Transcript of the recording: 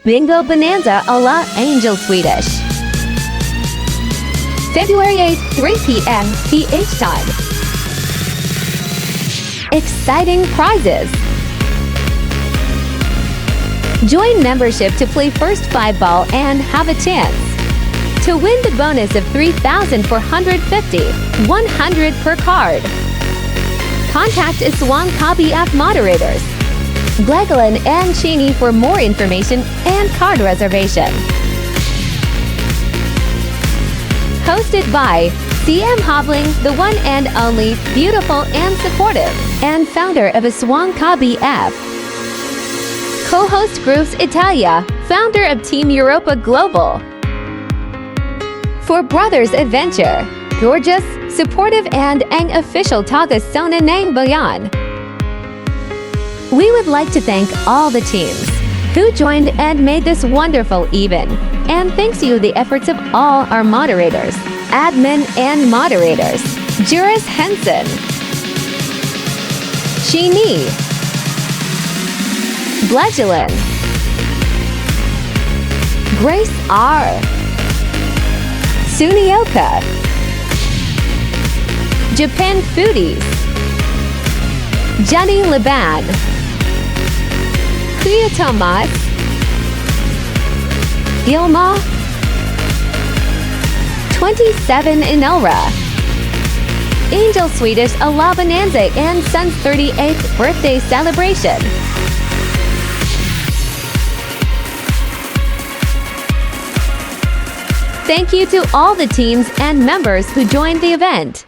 Bingo Bonanza a la Angelswedish. February 8th, 3 p.m. PH time. Exciting prizes. Join membership to play first 5 ball and have a chance to win the bonus of 3,450, 100 per card. Contact Iswang Kabi app moderators, Glegolan and Cheney for more information and card reservation. Hosted by CM Hobling, the one and only, beautiful and supportive, and founder of Iswang Kabi app. Co-host Groups Italia, founder of Team Europa Global. For Brothers Adventure, gorgeous, supportive and ang official Taga Sona Nang Bayan. We would like to thank all the teams who joined and made this wonderful event, and thanks you the efforts of all our moderators, admin and moderators, Juris Henson, Shini, Bledgelin, Grace R, Sunioka, Japan Foodies, Jenny Liban, Kuya Tomas, Gilma, 27 Inelra, Angelswedish a la Bonanza and son's 38th birthday celebration. Thank you to all the teams and members who joined the event.